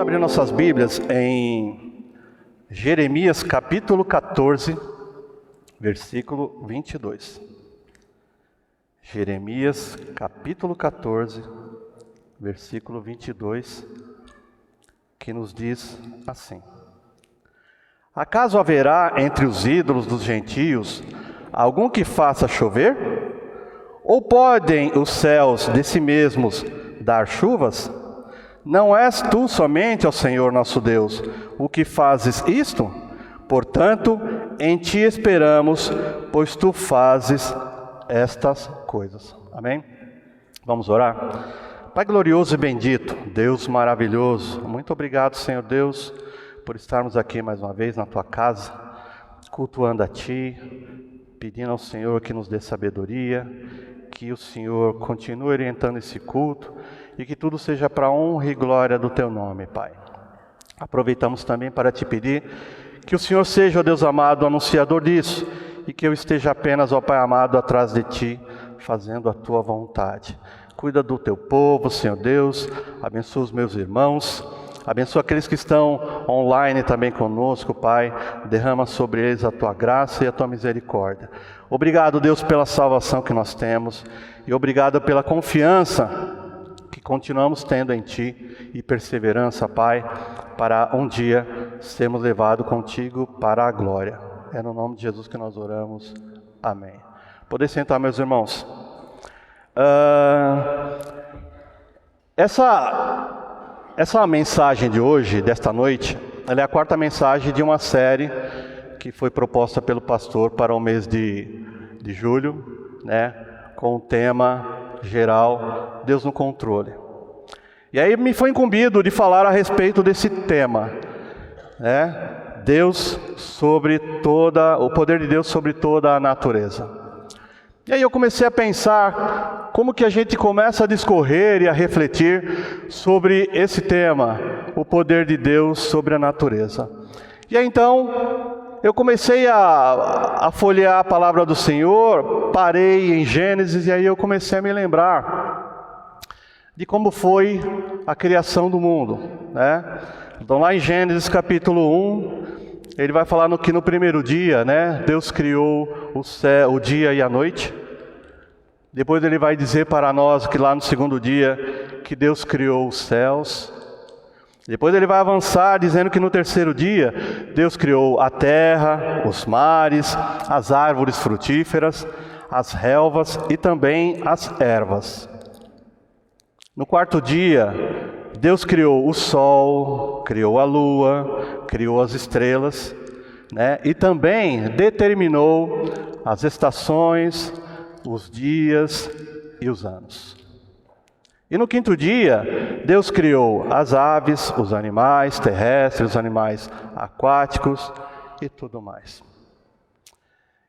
abrir nossas Bíblias em Jeremias capítulo 14, versículo 22. Jeremias capítulo 14, versículo 22, que nos diz assim: Acaso haverá entre os ídolos dos gentios algum que faça chover? Ou podem os céus de si mesmos dar chuvas? Não és tu somente, ó Senhor nosso Deus, o que fazes isto? Portanto, em ti esperamos, pois tu fazes estas coisas. Amém? Vamos orar? Pai glorioso e bendito, Deus maravilhoso, muito obrigado, Senhor Deus, por estarmos aqui mais uma vez na tua casa, cultuando a ti, pedindo ao Senhor que nos dê sabedoria, que o Senhor continue orientando esse culto e que tudo seja para a honra e glória do teu nome, Pai. Aproveitamos também para te pedir que o Senhor seja, ó Deus amado, o anunciador disso e que eu esteja apenas, ó Pai amado, atrás de ti, fazendo a tua vontade. Cuida do teu povo, Senhor Deus, abençoa os meus irmãos, abençoa aqueles que estão online também conosco, Pai. Derrama sobre eles a tua graça e a tua misericórdia. Obrigado, Deus, pela salvação que nós temos e obrigado pela confiança que continuamos tendo em ti e perseverança, Pai, para um dia sermos levados contigo para a glória. É no nome de Jesus que nós oramos. Amém. Podem sentar, meus irmãos. Essa mensagem de hoje, desta noite, ela é a quarta mensagem de uma série que foi proposta pelo pastor para o mês de julho, né, com o tema geral, Deus no controle. E aí me foi incumbido de falar a respeito desse tema, né, Deus sobre o poder de Deus sobre toda a natureza. E aí eu comecei a pensar como que a gente começa a discorrer e a refletir sobre esse tema, o poder de Deus sobre a natureza. E aí então eu comecei a folhear a palavra do Senhor, parei em Gênesis e aí eu comecei a me lembrar de como foi a criação do mundo, né? Então lá em Gênesis capítulo 1, ele vai falar que no primeiro dia, né, Deus criou o céu, o dia e a noite. Depois ele vai dizer para nós que lá no segundo dia, que Deus criou os céus. Depois ele vai avançar dizendo que no terceiro dia, Deus criou a terra, os mares, as árvores frutíferas, as relvas e também as ervas. No quarto dia, Deus criou o sol, criou a lua, criou as estrelas, né? E também determinou as estações, os dias e os anos. E no quinto dia, Deus criou as aves, os animais terrestres, os animais aquáticos e tudo mais.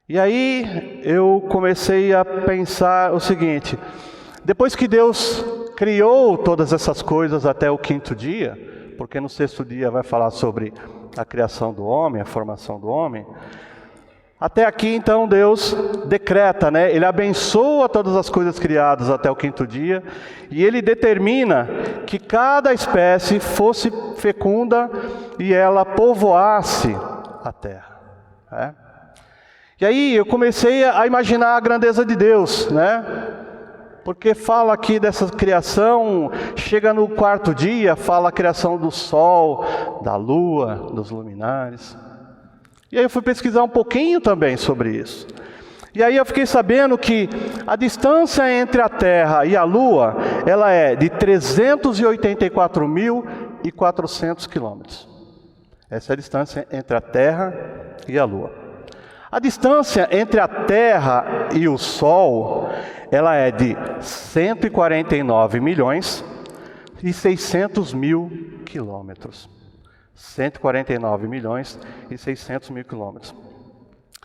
E aí eu comecei a pensar o seguinte: depois que Deus criou todas essas coisas até o quinto dia, porque no sexto dia vai falar sobre a criação do homem, a formação do homem, até aqui então Deus decreta, né? Ele abençoa todas as coisas criadas até o quinto dia e Ele determina que cada espécie fosse fecunda e ela povoasse a terra, né? E aí eu comecei a imaginar a grandeza de Deus, né? Porque fala aqui dessa criação, chega no quarto dia, fala a criação do sol, da lua, dos luminares. E aí eu fui pesquisar um pouquinho também sobre isso. E aí eu fiquei sabendo que a distância entre a Terra e a Lua, ela é de 384.400 quilômetros. Essa é a distância entre a Terra e a Lua. A distância entre a Terra e o Sol, ela é de 149.600.000 quilômetros. 149.600.000 quilômetros.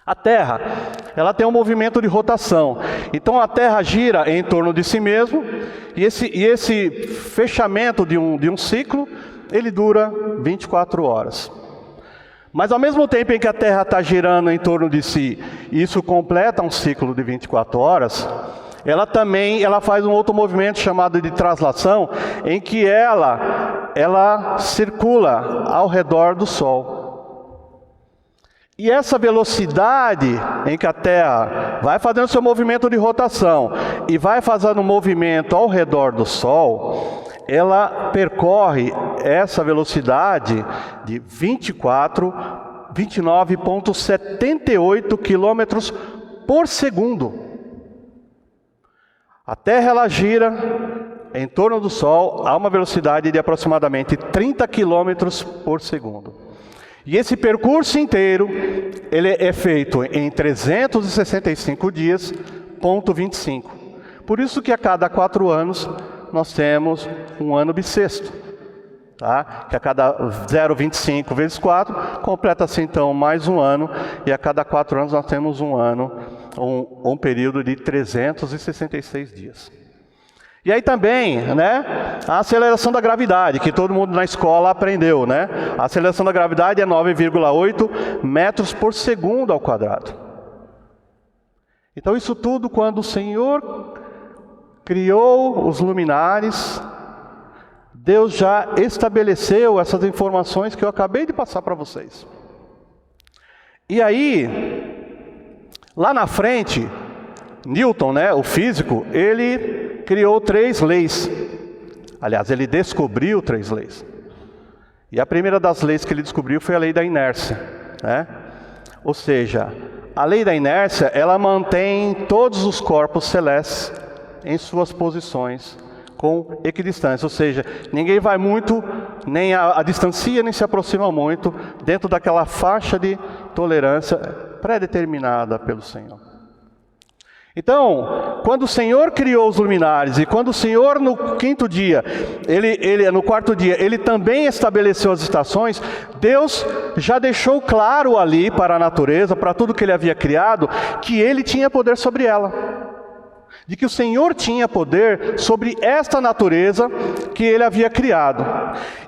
A Terra, ela tem um movimento de rotação. Então a Terra gira em torno de si mesmo e esse fechamento de um ciclo, ele dura 24 horas. Mas ao mesmo tempo em que a Terra está girando em torno de si, e isso completa um ciclo de 24 horas, ela faz um outro movimento chamado de translação, em que ela ela circula ao redor do Sol. E essa velocidade em que a Terra vai fazendo seu movimento de rotação e vai fazendo um movimento ao redor do Sol, ela percorre essa velocidade de 29,78 quilômetros por segundo. A Terra ela gira em torno do Sol a uma velocidade de aproximadamente 30 quilômetros por segundo. E esse percurso inteiro, ele é feito em 365 dias, ponto 25. Por isso que a cada 4 anos, nós temos um ano bissexto. Tá? Que a cada 0,25 vezes 4, completa-se então mais um ano. E a cada 4 anos nós temos um ano, um período de 366 dias. E aí também, né, a aceleração da gravidade, que todo mundo na escola aprendeu, né? A aceleração da gravidade é 9,8 metros por segundo ao quadrado. Então isso tudo quando o Senhor criou os luminares, Deus já estabeleceu essas informações que eu acabei de passar para vocês. E aí, lá na frente, Newton, né, o físico, ele criou 3 leis. Aliás, ele descobriu 3 leis. E a primeira das leis que ele descobriu foi a lei da inércia, né? Ou seja, a lei da inércia, ela mantém todos os corpos celestes em suas posições com equidistância. Ou seja, ninguém vai muito, nem a distancia, nem se aproxima muito, dentro daquela faixa de tolerância pré-determinada pelo Senhor. Então, quando o Senhor criou os luminares e quando o Senhor no 5º dia, no 4º dia, ele também estabeleceu as estações, Deus já deixou claro ali para a natureza, para tudo que ele havia criado, que ele tinha poder sobre ela. De que o Senhor tinha poder sobre esta natureza que ele havia criado.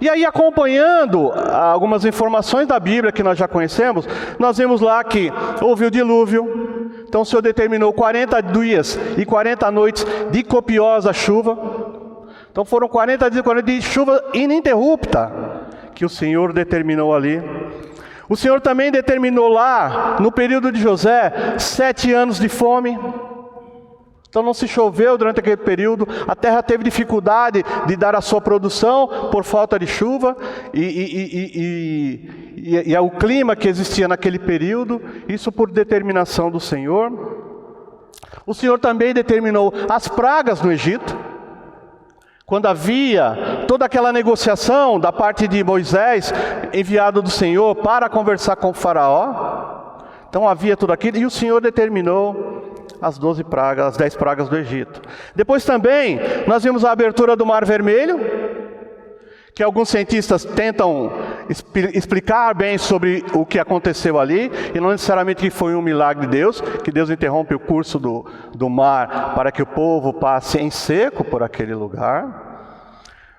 E aí, acompanhando algumas informações da Bíblia que nós já conhecemos, nós vemos lá que houve o dilúvio. Então o Senhor determinou 40 dias e 40 noites de copiosa chuva. Então foram 40 dias e 40 dias de chuva ininterrupta que o Senhor determinou ali. O Senhor também determinou lá, no período de José, 7 anos de fome. Então não se choveu durante aquele período, a terra teve dificuldade de dar a sua produção por falta de chuva, e o clima que existia naquele período, isso por determinação do Senhor. O Senhor também determinou as pragas no Egito, quando havia toda aquela negociação da parte de Moisés, enviado do Senhor para conversar com o faraó. Então havia tudo aquilo, e o Senhor determinou as 12 pragas, as 10 pragas do Egito. Depois também, nós vimos a abertura do Mar Vermelho, que alguns cientistas tentam explicar bem sobre o que aconteceu ali, e não necessariamente que foi um milagre de Deus, que Deus interrompe o curso do mar para que o povo passe em seco por aquele lugar.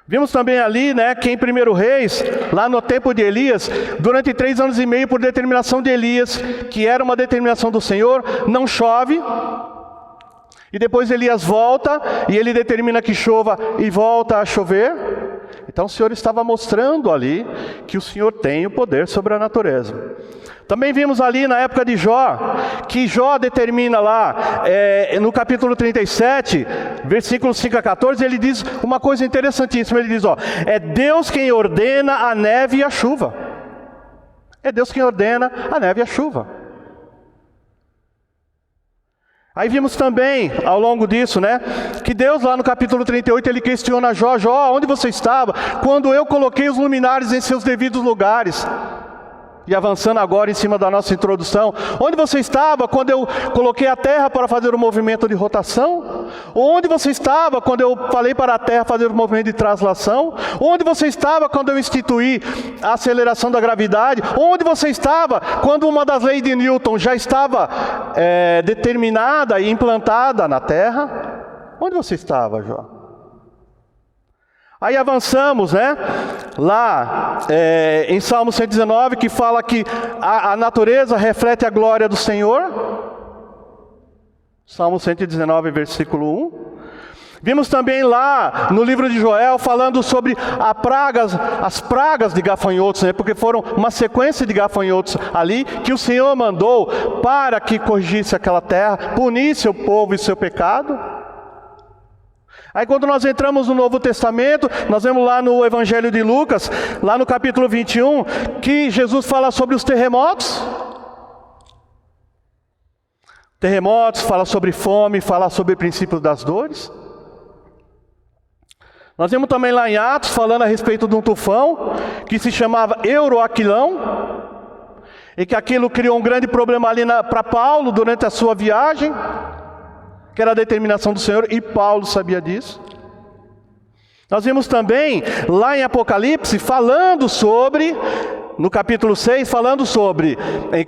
Vimos também ali, né, que em 1 Reis, lá no tempo de Elias, durante 3 anos e meio, por determinação de Elias, que era uma determinação do Senhor, não chove. E depois Elias volta, e ele determina que chova, e volta a chover. Então o Senhor estava mostrando ali, que o Senhor tem o poder sobre a natureza. Também vimos ali na época de Jó, que Jó determina lá, no capítulo 37, versículos 5 a 14, ele diz uma coisa interessantíssima, ele diz, é Deus quem ordena a neve e a chuva. É Deus quem ordena a neve e a chuva. Aí vimos também, ao longo disso, né, que Deus lá no capítulo 38, ele questiona Jó, onde você estava quando eu coloquei os luminares em seus devidos lugares? E avançando agora em cima da nossa introdução, onde você estava quando eu coloquei a terra para fazer o movimento de rotação? Onde você estava quando eu falei para a terra fazer o movimento de translação? Onde você estava quando eu instituí a aceleração da gravidade? Onde você estava quando uma das leis de Newton já estava determinada e implantada na terra? Onde você estava, Jó? Aí avançamos, né? Lá em Salmo 119, que fala que a natureza reflete a glória do Senhor. Salmo 119, versículo 1. Vimos também lá no livro de Joel falando sobre as pragas de gafanhotos, né? Porque foram uma sequência de gafanhotos ali que o Senhor mandou para que corrigisse aquela terra, punisse o povo e seu pecado. Aí quando nós entramos no Novo Testamento, nós vemos lá no Evangelho de Lucas, lá no capítulo 21, que Jesus fala sobre os terremotos. Terremotos, fala sobre fome, fala sobre o princípio das dores. Nós vemos também lá em Atos, falando a respeito de um tufão, que se chamava Euroaquilão, e que aquilo criou um grande problema ali para Paulo, durante a sua viagem, que era a determinação do Senhor, e Paulo sabia disso. Nós vimos também, lá em Apocalipse, falando sobre, no capítulo 6, falando sobre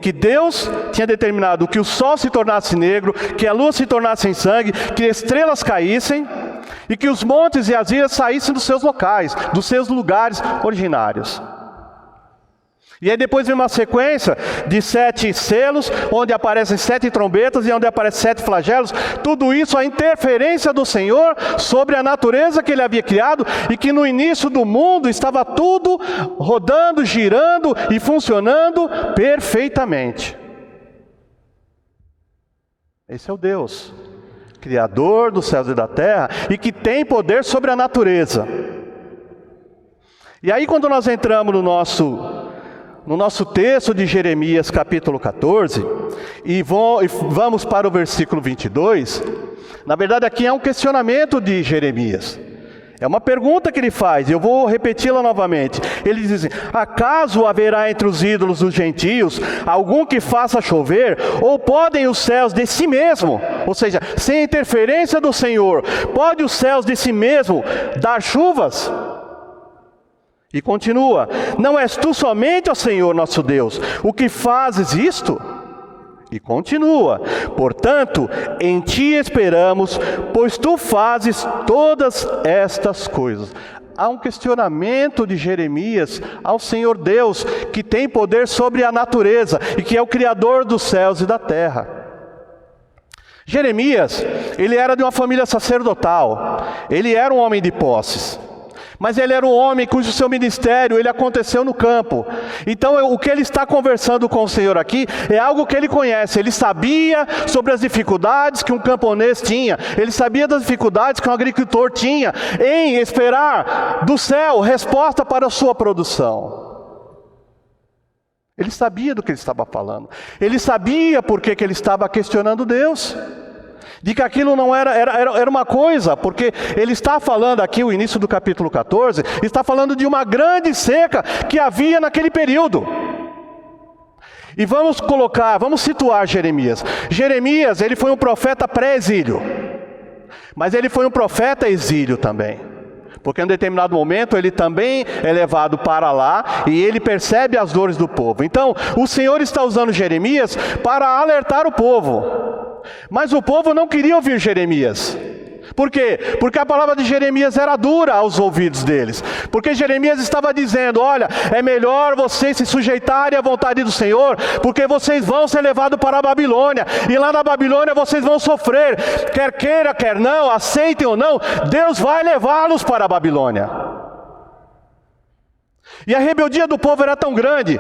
que Deus tinha determinado que o sol se tornasse negro, que a lua se tornasse em sangue, que estrelas caíssem, e que os montes e as ilhas saíssem dos seus locais, dos seus lugares originários. E aí depois vem uma sequência de 7 selos, onde aparecem 7 trombetas e onde aparecem 7 flagelos. Tudo isso a interferência do Senhor sobre a natureza que Ele havia criado, e que no início do mundo estava tudo rodando, girando e funcionando perfeitamente. Esse é o Deus Criador dos céus e da terra, e que tem poder sobre a natureza. E aí quando nós entramos no nosso texto de Jeremias capítulo 14, e vamos para o versículo 22, na verdade aqui é um questionamento de Jeremias. É uma pergunta que ele faz, e eu vou repeti-la novamente. Ele diz assim: acaso haverá entre os ídolos dos gentios algum que faça chover? Ou podem os céus de si mesmo, ou seja, sem a interferência do Senhor, pode os céus de si mesmo dar chuvas? E continua: não és tu somente, ó Senhor nosso Deus, o que fazes isto? E continua: portanto, em ti esperamos, pois tu fazes todas estas coisas. Há um questionamento de Jeremias ao Senhor Deus, que tem poder sobre a natureza, e que é o Criador dos céus e da terra. Jeremias, ele era de uma família sacerdotal, ele era um homem de posses. Mas ele era um homem cujo seu ministério, ele aconteceu no campo. Então o que ele está conversando com o Senhor aqui é algo que ele conhece. Ele sabia sobre as dificuldades que um camponês tinha. Ele sabia das dificuldades que um agricultor tinha em esperar do céu resposta para a sua produção. Ele sabia do que ele estava falando. Ele sabia por que ele estava questionando Deus. De que aquilo não era uma coisa, porque ele está falando aqui, o início do capítulo 14, está falando de uma grande seca que havia naquele período. E vamos situar Jeremias. Jeremias, ele foi um profeta pré-exílio, mas ele foi um profeta exílio também. Porque em um determinado momento ele também é levado para lá e ele percebe as dores do povo. Então o Senhor está usando Jeremias para alertar o povo. Mas o povo não queria ouvir Jeremias. Por quê? Porque a palavra de Jeremias era dura aos ouvidos deles. Porque Jeremias estava dizendo: olha, é melhor vocês se sujeitarem à vontade do Senhor, porque vocês vão ser levados para a Babilônia, e lá na Babilônia vocês vão sofrer, quer queira, quer não, aceitem ou não, Deus vai levá-los para a Babilônia. E a rebeldia do povo era tão grande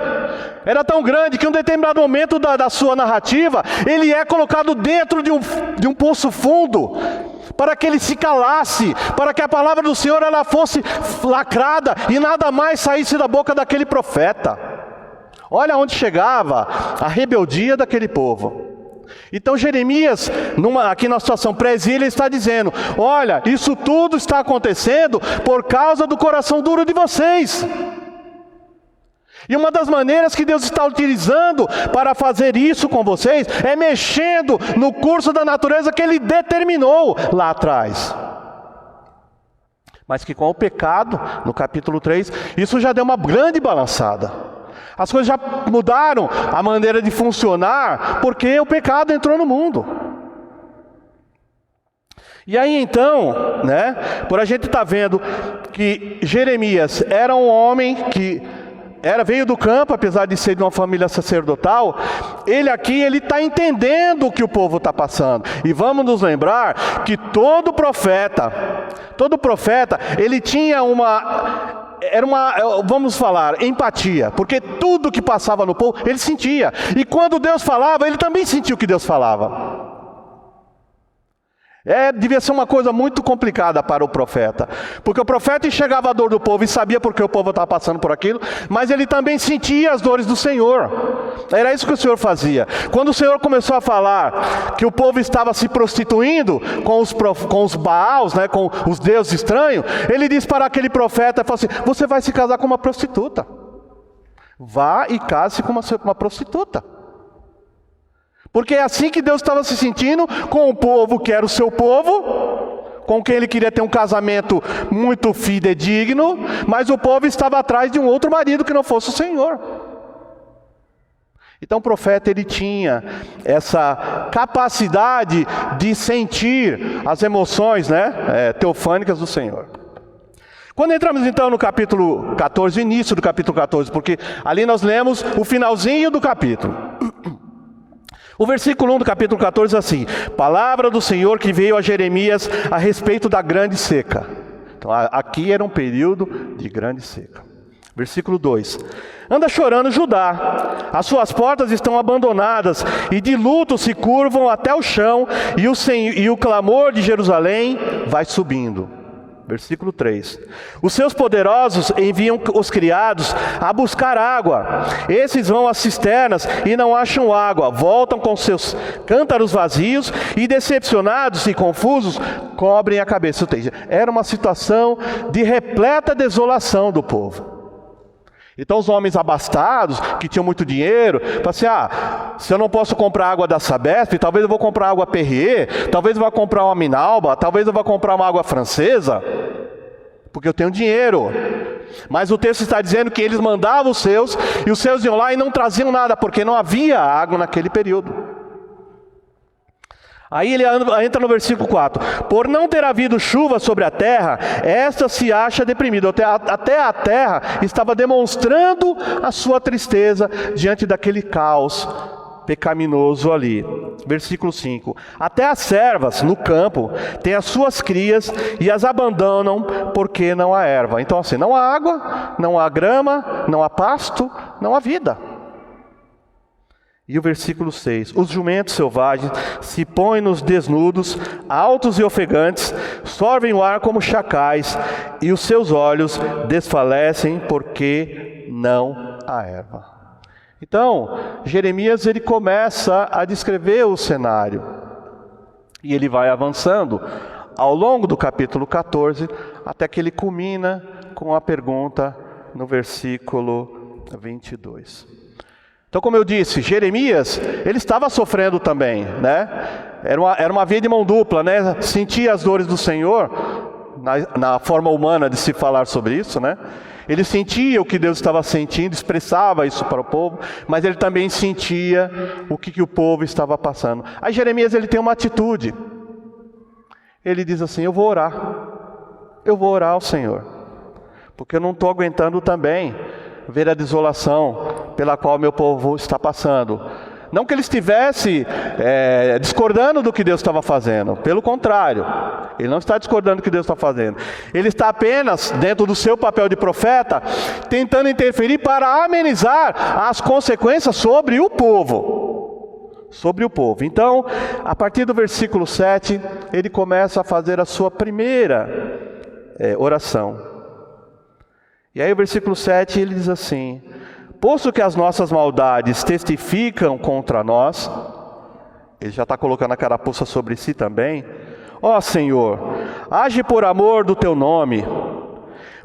que em um determinado momento da sua narrativa, ele é colocado dentro de um poço fundo, para que ele se calasse, para que a palavra do Senhor ela fosse lacrada e nada mais saísse da boca daquele profeta. Olha onde chegava a rebeldia daquele povo. Então Jeremias, aqui na situação pré-exílio, está dizendo: olha, isso tudo está acontecendo por causa do coração duro de vocês. E uma das maneiras que Deus está utilizando para fazer isso com vocês é mexendo no curso da natureza que Ele determinou lá atrás. Mas que com o pecado, no capítulo 3, isso já deu uma grande balançada. As coisas já mudaram a maneira de funcionar, porque o pecado entrou no mundo. E aí então, por a gente estar vendo que Jeremias era um homem que veio do campo, apesar de ser de uma família sacerdotal, ele está entendendo o que o povo está passando. E vamos nos lembrar que todo profeta, ele tinha vamos falar, empatia, porque tudo que passava no povo, ele sentia. E quando Deus falava, ele também sentia o que Deus falava. Devia ser uma coisa muito complicada para o profeta, porque o profeta enxergava a dor do povo e sabia porque o povo estava passando por aquilo, mas ele também sentia as dores do Senhor. Era isso que o Senhor fazia. Quando o Senhor começou a falar que o povo estava se prostituindo com os Baals, né, com os deuses estranhos, ele disse para aquele profeta, falou assim: você vai se casar com uma prostituta. Vá e case-se com uma prostituta. Porque é assim que Deus estava se sentindo com o povo que era o seu povo, com quem ele queria ter um casamento muito fidedigno, mas o povo estava atrás de um outro marido que não fosse o Senhor. Então o profeta, ele tinha essa capacidade de sentir as emoções, teofânicas do Senhor. Quando entramos então no capítulo 14, início do capítulo 14, porque ali nós lemos o finalzinho do capítulo. O versículo 1 do capítulo 14 diz assim: palavra do Senhor que veio a Jeremias a respeito da grande seca. Então aqui era um período de grande seca. Versículo 2: anda chorando Judá, as suas portas estão abandonadas, e de luto se curvam até o chão, e o clamor de Jerusalém vai subindo. Versículo 3: os seus poderosos enviam os criados a buscar água. Esses vão às cisternas e não acham água. Voltam com seus cântaros vazios e, decepcionados e confusos, cobrem a cabeça. Ou seja, era uma situação de repleta desolação do povo. Então os homens abastados, que tinham muito dinheiro, falaram assim: se eu não posso comprar água da Sabesp, talvez eu vou comprar água Perrier, talvez eu vou comprar uma Minalba, talvez eu vou comprar uma água francesa, porque eu tenho dinheiro. Mas o texto está dizendo que eles mandavam os seus, e os seus iam lá e não traziam nada, porque não havia água naquele período. Aí ele entra no versículo 4: por não ter havido chuva sobre a terra, esta se acha deprimida. Até a terra estava demonstrando a sua tristeza diante daquele caos pecaminoso ali. Versículo 5: até as servas no campo têm as suas crias e as abandonam porque não há erva. Então assim, não há água, não há grama, não há pasto, não há vida. E o versículo 6: os jumentos selvagens se põem nos desnudos, altos e ofegantes, sorvem o ar como chacais, e os seus olhos desfalecem porque não há erva. Então, Jeremias, ele começa a descrever o cenário, e ele vai avançando ao longo do capítulo 14, até que ele culmina com a pergunta no versículo 22. Então, como eu disse, Jeremias, ele estava sofrendo também, Era uma via de mão dupla, Sentia as dores do Senhor, na forma humana de se falar sobre isso, Ele sentia o que Deus estava sentindo, expressava isso para o povo, mas ele também sentia o que o povo estava passando. Aí Jeremias, ele tem uma atitude. Ele diz assim: eu vou orar ao Senhor, porque eu não estou aguentando também ver a desolação pela qual meu povo está passando. Não que ele estivesse discordando do que Deus estava fazendo, pelo contrário, ele não está discordando do que Deus está fazendo. Ele está apenas, dentro do seu papel de profeta, tentando interferir para amenizar as consequências sobre o povo. Então, a partir do versículo 7, ele começa a fazer a sua primeira oração. E aí o versículo 7, ele diz assim: posto que as nossas maldades testificam contra nós, ele já está colocando a carapuça sobre si também. Ó Senhor, age por amor do teu nome,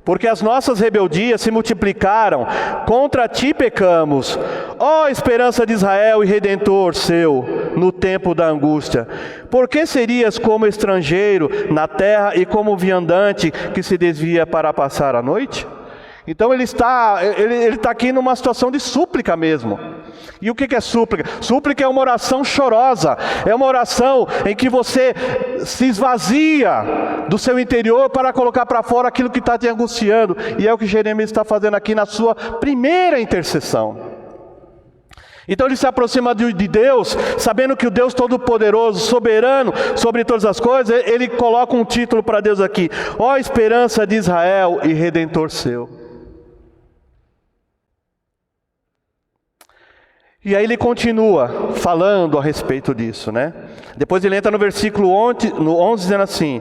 porque as nossas rebeldias se multiplicaram, contra ti pecamos. Ó esperança de Israel e Redentor seu, no tempo da angústia, por que serias como estrangeiro na terra e como viandante que se desvia para passar a noite? Então ele está aqui numa situação de súplica mesmo. E o que é súplica? Súplica é uma oração chorosa, é uma oração em que você se esvazia do seu interior para colocar para fora aquilo que está te angustiando. E é o que Jeremias está fazendo aqui na sua primeira intercessão. Então ele se aproxima de Deus, sabendo que o Deus Todo-Poderoso, soberano sobre todas as coisas, ele coloca um título para Deus aqui: ó esperança de Israel e Redentor seu. E aí ele continua falando a respeito disso, né? Depois ele entra no versículo 11 dizendo assim,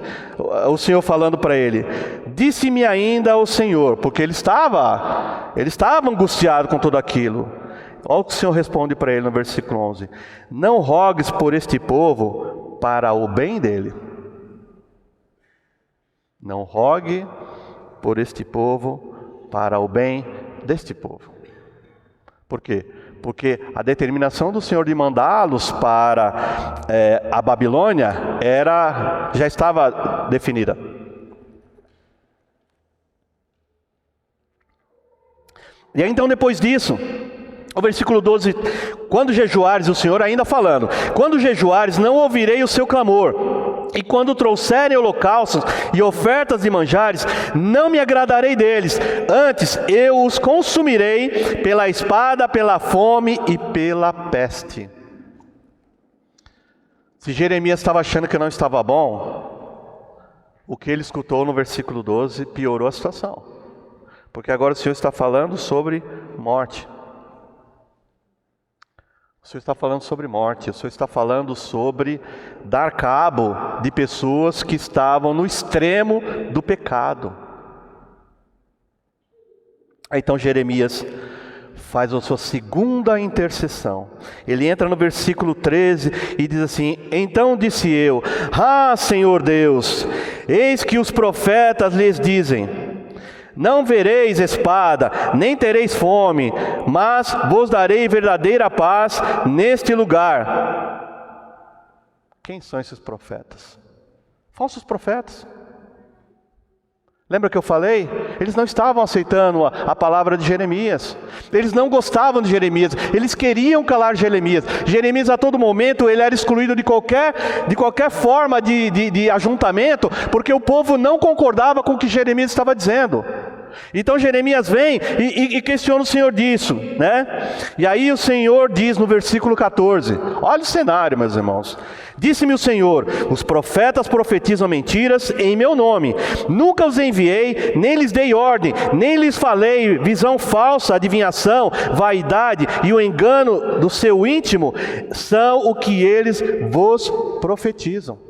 o Senhor falando para ele: disse-me ainda o Senhor, porque ele estava angustiado com tudo aquilo. Olha o que o Senhor responde para ele no versículo 11: não rogues por este povo para o bem dele. Não rogue por este povo para o bem deste povo. Por quê? Porque a determinação do Senhor de mandá-los para a Babilônia já estava definida. E aí então depois disso, o versículo 12, quando jejuares, o Senhor ainda falando, quando jejuares não ouvirei o seu clamor, e quando trouxerem holocaustos e ofertas de manjares, não me agradarei deles, antes eu os consumirei pela espada, pela fome e pela peste. Se Jeremias estava achando que não estava bom, o que ele escutou no versículo 12 piorou a situação, porque agora o Senhor está falando sobre morte. O Senhor está falando sobre morte, o Senhor está falando sobre dar cabo de pessoas que estavam no extremo do pecado. Então Jeremias faz a sua segunda intercessão. Ele entra no versículo 13 e diz assim: então disse eu: Senhor Deus, eis que os profetas lhes dizem: não vereis espada, nem tereis fome, mas vos darei verdadeira paz neste lugar. Quem são esses profetas? Falsos profetas. Lembra que eu falei? Eles não estavam aceitando a palavra de Jeremias. Eles não gostavam de Jeremias. Eles queriam calar Jeremias. Jeremias a todo momento ele era excluído de qualquer forma de ajuntamento, porque o povo não concordava com o que Jeremias estava dizendo. Então Jeremias vem e questiona o Senhor disso, né? E aí o Senhor diz no versículo 14, olha o cenário, meus irmãos: disse-me o Senhor: os profetas profetizam mentiras em meu nome, nunca os enviei, nem lhes dei ordem, nem lhes falei visão falsa, adivinhação, vaidade e o engano do seu íntimo são o que eles vos profetizam.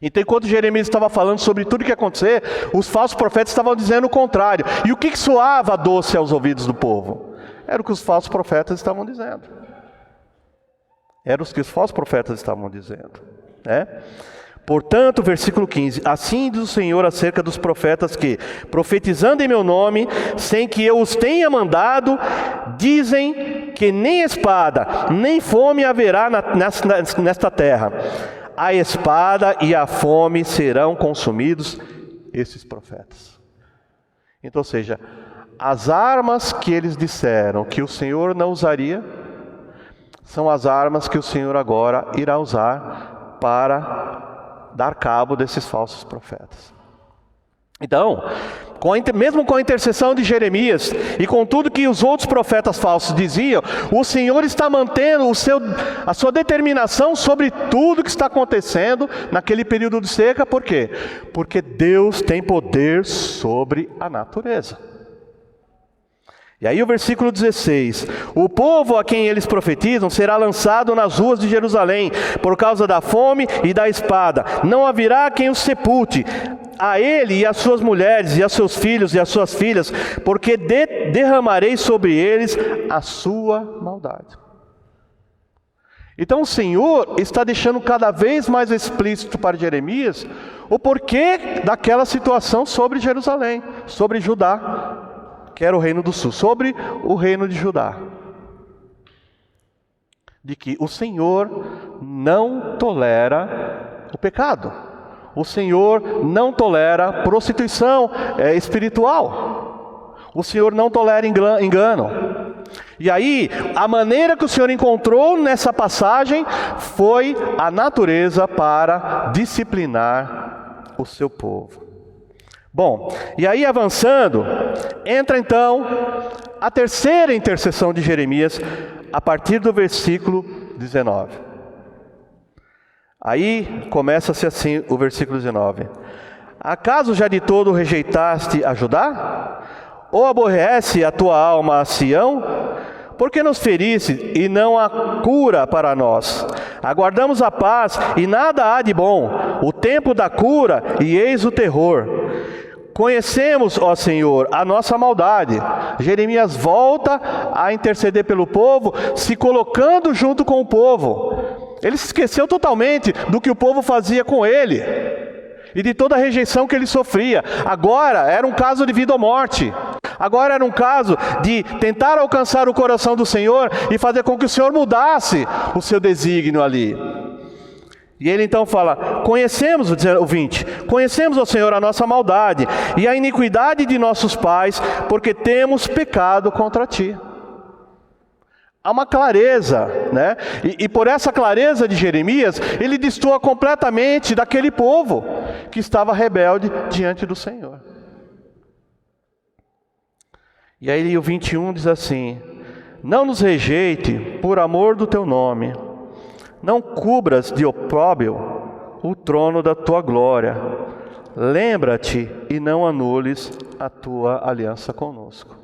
Então, enquanto Jeremias estava falando sobre tudo o que ia acontecer, os falsos profetas estavam dizendo o contrário. E o que soava doce aos ouvidos do povo? Era o que os falsos profetas estavam dizendo. Era o que os falsos profetas estavam dizendo, né? Portanto, versículo 15: assim diz o Senhor acerca dos profetas que, profetizando em meu nome, sem que eu os tenha mandado, dizem que nem espada, nem fome haverá nesta terra. A espada e a fome serão consumidos esses profetas. Então, ou seja, as armas que eles disseram que o Senhor não usaria, são as armas que o Senhor agora irá usar para dar cabo desses falsos profetas. Então, mesmo com a intercessão de Jeremias e com tudo que os outros profetas falsos diziam, o Senhor está mantendo a sua determinação sobre tudo que está acontecendo naquele período de seca. Por quê? Porque Deus tem poder sobre a natureza. E aí o versículo 16: o povo a quem eles profetizam será lançado nas ruas de Jerusalém por causa da fome e da espada, não haverá quem os sepulte, a ele e as suas mulheres e a seus filhos e as suas filhas, porque derramarei sobre eles a sua maldade. Então o Senhor está deixando cada vez mais explícito para Jeremias o porquê daquela situação sobre Jerusalém, sobre Judá, que era o reino do sul, sobre o reino de Judá. De que o Senhor não tolera o pecado. O Senhor não tolera prostituição espiritual. O Senhor não tolera engano. E aí, a maneira que o Senhor encontrou nessa passagem foi a natureza para disciplinar o seu povo. Bom, e aí avançando, entra então a terceira intercessão de Jeremias, a partir do versículo 19. Aí começa-se assim o versículo 19. Acaso já de todo rejeitaste a Judá? Ou aborrece a tua alma a Sião? Por que nos feriste e não há cura para nós? Aguardamos a paz e nada há de bom, o tempo da cura e eis o terror. Conhecemos, ó Senhor, a nossa maldade. Jeremias volta a interceder pelo povo, se colocando junto com o povo. Ele se esqueceu totalmente do que o povo fazia com ele e de toda a rejeição que ele sofria. Agora era um caso de vida ou morte. Agora era um caso de tentar alcançar o coração do Senhor e fazer com que o Senhor mudasse o seu desígnio ali. E ele então fala, conhecemos, o 20, conhecemos, ó Senhor, a nossa maldade e a iniquidade de nossos pais, porque temos pecado contra Ti. Há uma clareza, né? E por essa clareza de Jeremias, ele destoa completamente daquele povo que estava rebelde diante do Senhor. E aí o 21 diz assim, não nos rejeite por amor do Teu nome, não cubras de opróbrio o trono da Tua glória. Lembra-te e não anules a Tua aliança conosco.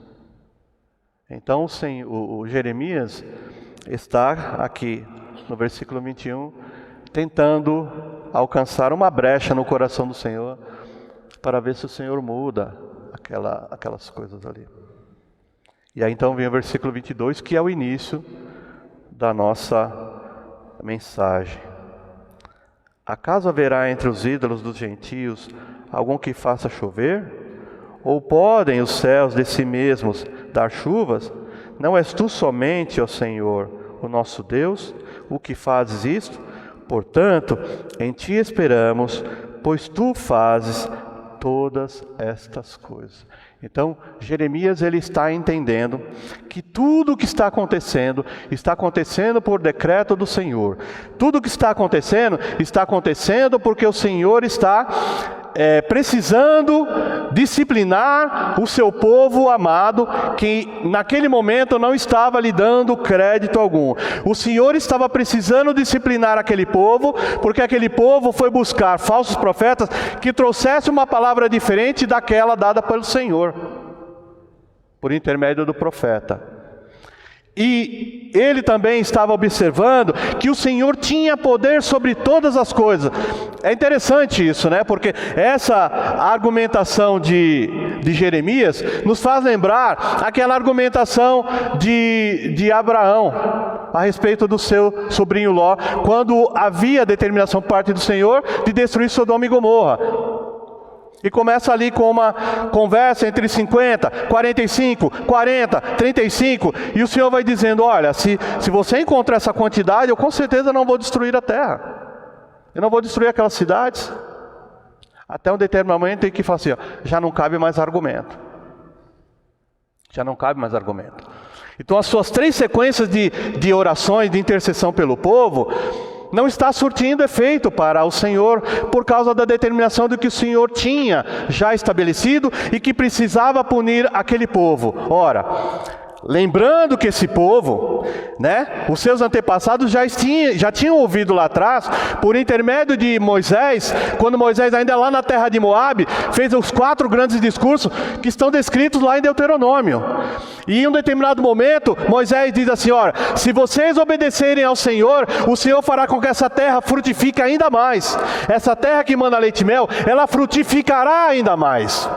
Então o Jeremias está aqui no versículo 21, tentando alcançar uma brecha no coração do Senhor, para ver se o Senhor muda aquelas coisas ali. E aí então vem o versículo 22, que é o início da nossa mensagem. Acaso haverá entre os ídolos dos gentios algum que faça chover? Ou podem os céus de si mesmos dar chuvas? Não és tu somente, ó Senhor, o nosso Deus, o que fazes isto? Portanto, em Ti esperamos, pois Tu fazes todas estas coisas. Então, Jeremias ele está entendendo que tudo o que está acontecendo por decreto do Senhor. Tudo o que está acontecendo porque o Senhor está precisando disciplinar o seu povo amado, que naquele momento não estava lhe dando crédito algum. O Senhor estava precisando disciplinar aquele povo, porque aquele povo foi buscar falsos profetas que trouxessem uma palavra diferente daquela dada pelo Senhor, por intermédio do profeta. E ele também estava observando que o Senhor tinha poder sobre todas as coisas. É interessante isso, né? Porque essa argumentação de Jeremias nos faz lembrar aquela argumentação de Abraão a respeito do seu sobrinho Ló, quando havia determinação por parte do Senhor de destruir Sodoma e Gomorra. E começa ali com uma conversa entre 50, 45, 40, 35. E o Senhor vai dizendo, olha, se você encontrar essa quantidade, eu com certeza não vou destruir a terra. Eu não vou destruir aquelas cidades. Até um determinado momento em que fala assim, ó, já não cabe mais argumento. Já não cabe mais argumento. Então as suas 3 sequências de orações, de intercessão pelo povo, não está surtindo efeito para o Senhor, por causa da determinação do que o Senhor tinha já estabelecido e que precisava punir aquele povo. Ora, lembrando que esse povo, né, os seus antepassados já tinham ouvido lá atrás, por intermédio de Moisés, quando Moisés ainda lá na terra de Moabe, fez os 4 grandes discursos que estão descritos lá em Deuteronômio. E em um determinado momento, Moisés diz assim, olha, se vocês obedecerem ao Senhor, o Senhor fará com que essa terra frutifique ainda mais. Essa terra que manda leite e mel, ela frutificará ainda mais.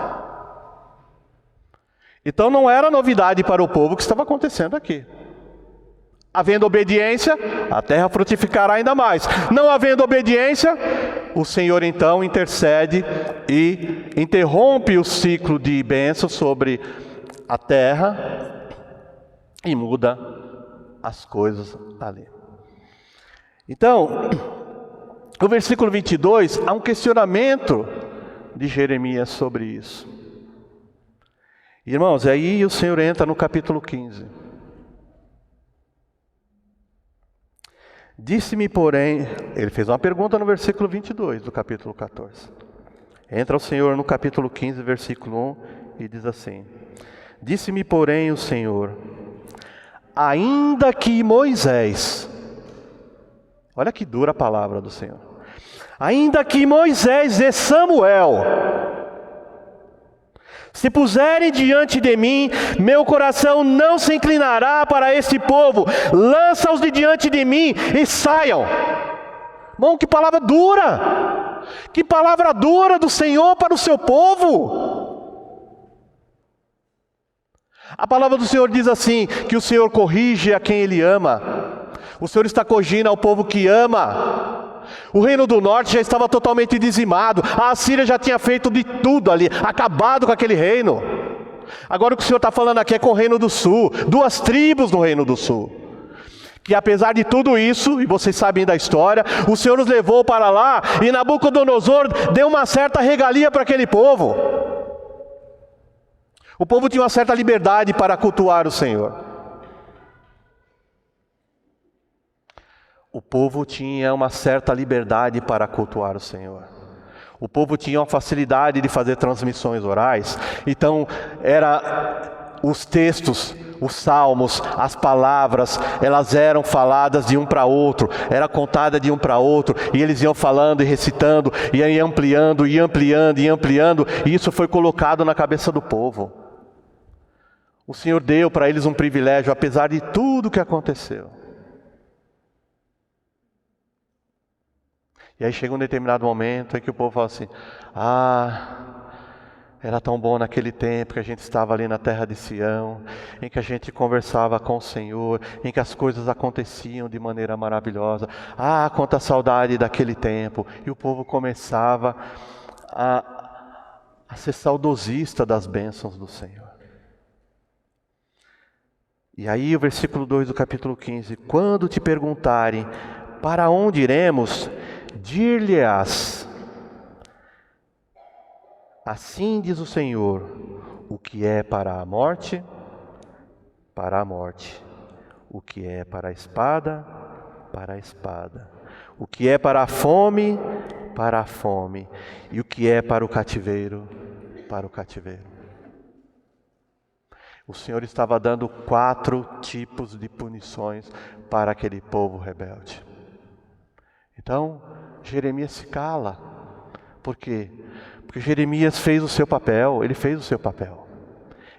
Então não era novidade para o povo o que estava acontecendo aqui. Havendo obediência, a terra frutificará ainda mais. Não havendo obediência, o Senhor então intercede e interrompe o ciclo de bênção sobre a terra e muda as coisas ali. Então, no versículo 22, há um questionamento de Jeremias sobre isso. Irmãos, aí o Senhor entra no capítulo 15. Disse-me, porém, ele fez uma pergunta no versículo 22 do capítulo 14. Entra o Senhor no capítulo 15, versículo 1, e diz assim: Disse-me, porém, o Senhor, ainda que Moisés, olha que dura a palavra do Senhor, ainda que Moisés e Samuel se puserem diante de mim, meu coração não se inclinará para este povo. Lança-os de diante de mim e saiam. Irmão, que palavra dura! Que palavra dura do Senhor para o seu povo! A palavra do Senhor diz assim, que o Senhor corrige a quem Ele ama. O Senhor está corrigindo ao povo que ama. O reino do norte já estava totalmente dizimado. A Assíria já tinha feito de tudo ali, acabado com aquele reino. Agora o que o Senhor está falando aqui é com o reino do sul, 2 tribos no reino do sul. Que apesar de tudo isso, e vocês sabem da história, o Senhor os levou para lá, e Nabucodonosor deu uma certa regalia para aquele povo. O povo tinha uma certa liberdade para cultuar o Senhor. O povo tinha uma certa liberdade para cultuar o Senhor. O povo tinha uma facilidade de fazer transmissões orais. Então, os textos, os salmos, as palavras, elas eram faladas de um para outro, era contada de um para outro, e eles iam falando e recitando, e aí ampliando, e ampliando, e ampliando, e isso foi colocado na cabeça do povo. O Senhor deu para eles um privilégio, apesar de tudo que aconteceu. E aí chega um determinado momento em que o povo fala assim: era tão bom naquele tempo que a gente estava ali na terra de Sião, em que a gente conversava com o Senhor, em que as coisas aconteciam de maneira maravilhosa. Quanta saudade daquele tempo. E o povo começava a ser saudosista das bênçãos do Senhor. E aí o versículo 2 do capítulo 15: quando te perguntarem, para onde iremos? Dir-lhe-ás, assim diz o Senhor, o que é para a morte, para a morte. O que é para a espada, para a espada. O que é para a fome, para a fome. E o que é para o cativeiro, para o cativeiro. O Senhor estava dando 4 tipos de punições para aquele povo rebelde. Então, Jeremias se cala. Por quê? Porque Jeremias fez o seu papel, ele fez o seu papel.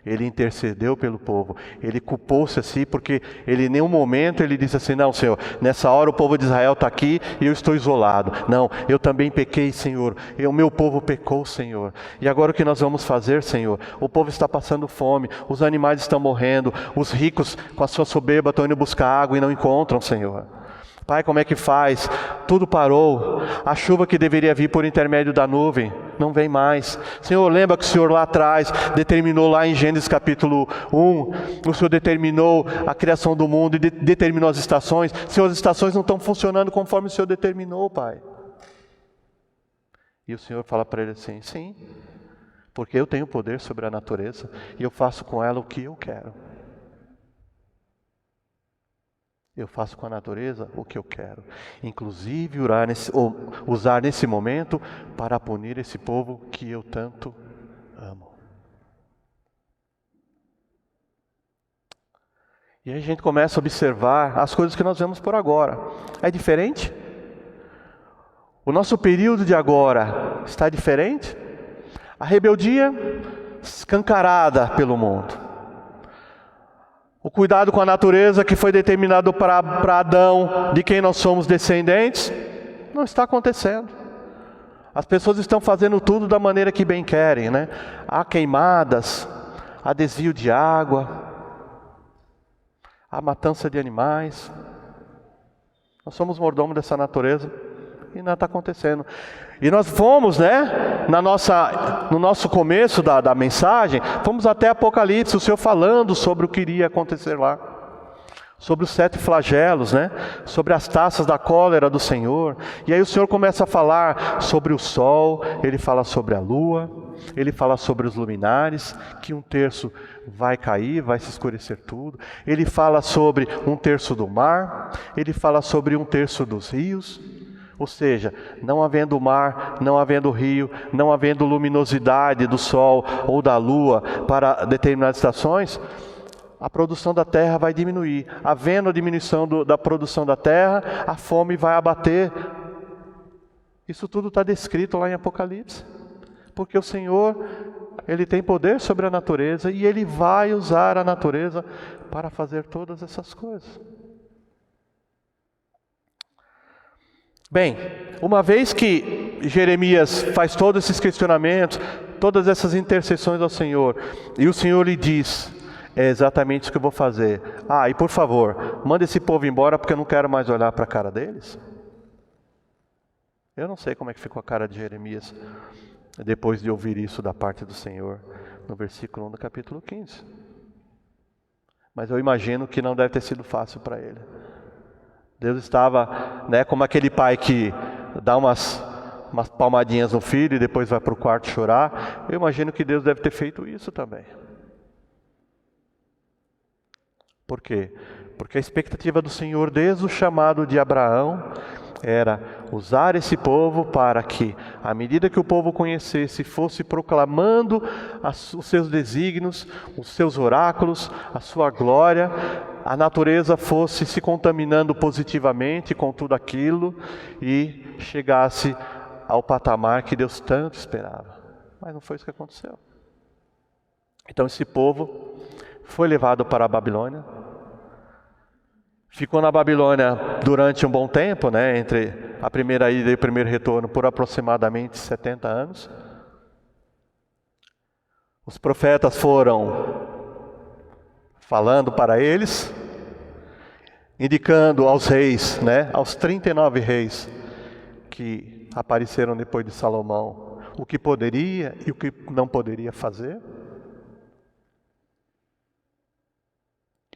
Ele intercedeu pelo povo, ele culpou-se assim, porque ele em nenhum momento ele disse assim: não, Senhor, nessa hora o povo de Israel está aqui e eu estou isolado. Não, eu também pequei, Senhor, o meu povo pecou, Senhor. E agora o que nós vamos fazer, Senhor? O povo está passando fome, os animais estão morrendo, os ricos com a sua soberba estão indo buscar água e não encontram, Senhor. Pai, como é que faz? Tudo parou. A chuva que deveria vir por intermédio da nuvem não vem mais. Senhor, lembra que o Senhor lá atrás determinou, lá em Gênesis capítulo 1, o Senhor determinou a criação do mundo e determinou as estações. Senhor, as estações não estão funcionando conforme o Senhor determinou, Pai. E o Senhor fala para ele assim: sim, porque eu tenho poder sobre a natureza e eu faço com ela o que eu quero. Eu faço com a natureza o que eu quero, inclusive usar nesse momento para punir esse povo que eu tanto amo. E aí a gente começa a observar as coisas que nós vemos por agora. É diferente? O nosso período de agora está diferente? A rebeldia escancarada pelo mundo. O cuidado com a natureza que foi determinado para Adão, de quem nós somos descendentes, não está acontecendo. As pessoas estão fazendo tudo da maneira que bem querem, né? Há queimadas, há desvio de água, há matança de animais. Nós somos mordomos dessa natureza e nada está acontecendo. E nós fomos, né, no nosso começo da mensagem, fomos até Apocalipse, o Senhor falando sobre o que iria acontecer lá. Sobre os 7 flagelos, né, sobre as taças da cólera do Senhor. E aí o Senhor começa a falar sobre o sol, Ele fala sobre a lua, ele fala sobre os luminares, que 1/3 vai cair, vai se escurecer tudo. Ele fala sobre 1/3 do mar, ele fala sobre 1/3 dos rios. Ou seja, não havendo mar, não havendo rio, não havendo luminosidade do sol ou da lua para determinadas estações, a produção da terra vai diminuir. Havendo a diminuição da produção da terra, a fome vai abater. Isso tudo está descrito lá em Apocalipse. Porque o Senhor, Ele tem poder sobre a natureza e Ele vai usar a natureza para fazer todas essas coisas. Bem, uma vez que Jeremias faz todos esses questionamentos, todas essas intercessões ao Senhor, e o Senhor lhe diz: é exatamente isso que eu vou fazer. E por favor, manda esse povo embora porque eu não quero mais olhar para a cara deles. Eu não sei como é que ficou a cara de Jeremias depois de ouvir isso da parte do Senhor, no versículo 1 do capítulo 15. Mas eu imagino que não deve ter sido fácil para ele. Deus estava, como aquele pai que dá umas palmadinhas no filho e depois vai para o quarto chorar. Eu imagino que Deus deve ter feito isso também. Por quê? Porque a expectativa do Senhor desde o chamado de Abraão era usar esse povo para que, à medida que o povo conhecesse, fosse proclamando os seus desígnios, os seus oráculos, a sua glória, a natureza fosse se contaminando positivamente com tudo aquilo e chegasse ao patamar que Deus tanto esperava. Mas não foi isso que aconteceu. Então esse povo foi levado para a Babilônia. Ficou na Babilônia durante um bom tempo, entre a primeira ida e o primeiro retorno, por aproximadamente 70 anos. Os profetas foram falando para eles, indicando aos reis, aos 39 reis que apareceram depois de Salomão, o que poderia e o que não poderia fazer.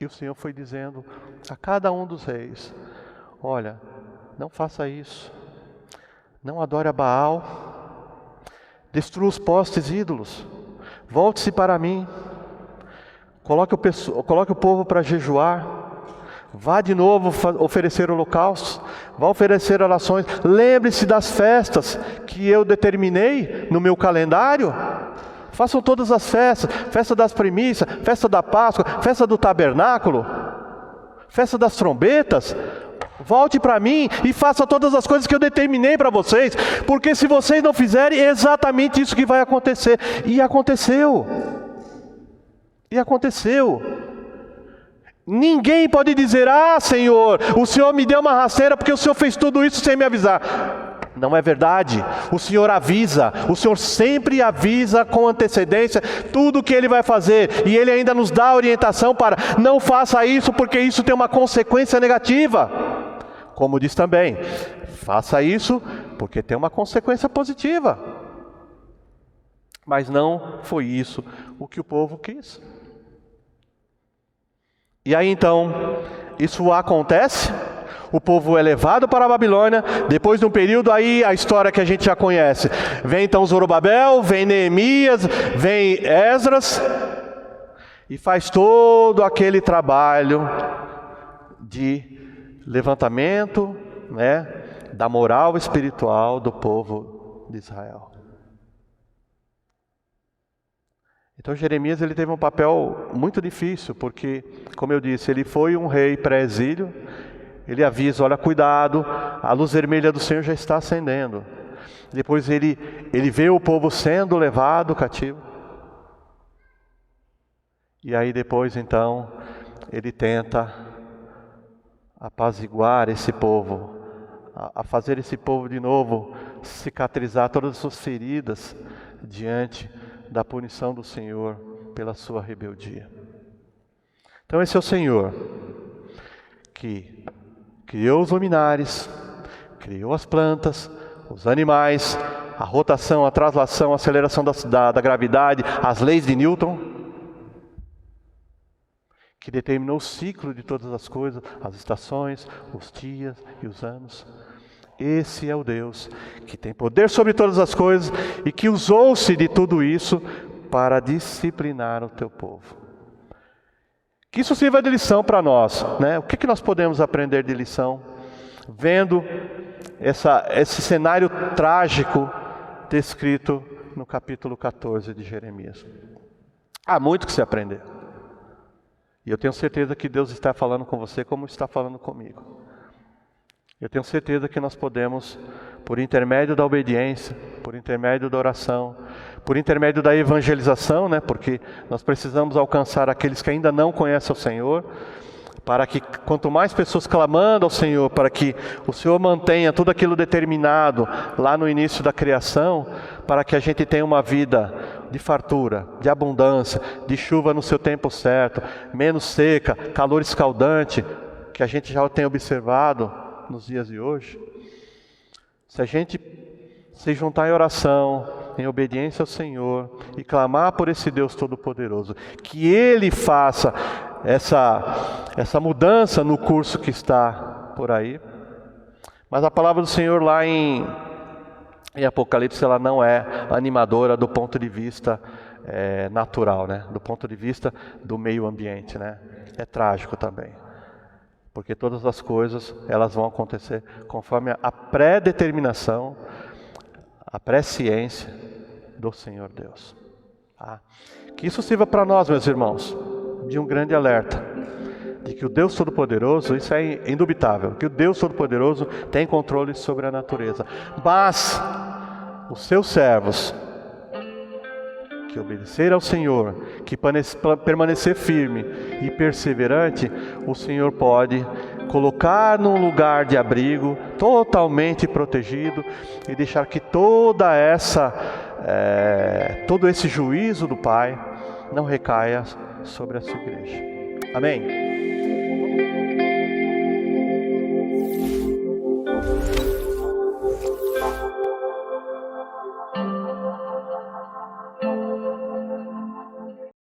E o Senhor foi dizendo a cada um dos reis: olha, não faça isso, não adore a Baal, destrua os postes ídolos, volte-se para mim, coloque o povo para jejuar, vá de novo oferecer holocaustos, vá oferecer orações, lembre-se das festas que eu determinei no meu calendário. Façam todas as festas, festa das primícias, festa da Páscoa, festa do tabernáculo, festa das trombetas. Volte para mim e faça todas as coisas que eu determinei para vocês, porque se vocês não fizerem, é exatamente isso que vai acontecer. E aconteceu. E aconteceu. Ninguém pode dizer: Senhor, o Senhor me deu uma rasteira porque o Senhor fez tudo isso sem me avisar. Não é verdade. O Senhor avisa, o Senhor sempre avisa com antecedência tudo o que Ele vai fazer, e Ele ainda nos dá a orientação para: não faça isso porque isso tem uma consequência negativa. Como diz também: faça isso porque tem uma consequência positiva. Mas não foi isso o que o povo quis. E aí então, isso acontece. O povo é levado para a Babilônia. Depois de um período, aí a história que a gente já conhece. Vem então Zorobabel, vem Neemias, vem Esdras, e faz todo aquele trabalho de levantamento, da moral espiritual do povo de Israel. Então Jeremias ele teve um papel muito difícil, porque, como eu disse, ele foi um rei pré-exílio. Ele avisa: olha, cuidado, a luz vermelha do Senhor já está acendendo. Depois ele vê o povo sendo levado cativo. E aí depois então, ele tenta apaziguar esse povo, a fazer esse povo de novo cicatrizar todas as suas feridas diante da punição do Senhor pela sua rebeldia. Então esse é o Senhor que criou os luminares, criou as plantas, os animais, a rotação, a translação, a aceleração da gravidade, as leis de Newton, que determinou o ciclo de todas as coisas, as estações, os dias e os anos. Esse é o Deus que tem poder sobre todas as coisas e que usou-se de tudo isso para disciplinar o teu povo. Que isso sirva de lição para nós, né? O que nós podemos aprender de lição vendo esse cenário trágico descrito no capítulo 14 de Jeremias? Há muito que se aprender. E eu tenho certeza que Deus está falando com você como está falando comigo. Eu tenho certeza que nós podemos, por intermédio da obediência, por intermédio da oração, por intermédio da evangelização, né? Porque nós precisamos alcançar aqueles que ainda não conhecem o Senhor, para que quanto mais pessoas clamando ao Senhor, para que o Senhor mantenha tudo aquilo determinado lá no início da criação, para que a gente tenha uma vida de fartura, de abundância, de chuva no seu tempo certo, menos seca, calor escaldante, que a gente já tem observado nos dias de hoje. Se a gente se juntar em oração, em obediência ao Senhor e clamar por esse Deus Todo-Poderoso, que Ele faça essa mudança no curso que está por aí. Mas a palavra do Senhor lá em Apocalipse, ela não é animadora do ponto de vista natural, né? Do ponto de vista do meio ambiente, né? É trágico também. Porque todas as coisas, elas vão acontecer conforme a pré-determinação, a presciência do Senhor Deus. Tá? Que isso sirva para nós, meus irmãos, de um grande alerta, de que o Deus Todo-Poderoso, isso é indubitável, que o Deus Todo-Poderoso tem controle sobre a natureza. Mas os seus servos, que obedecer ao Senhor, que permanecer firme e perseverante, o Senhor pode colocar num lugar de abrigo, totalmente protegido, e deixar que todo esse juízo do Pai não recaia sobre a sua igreja. Amém?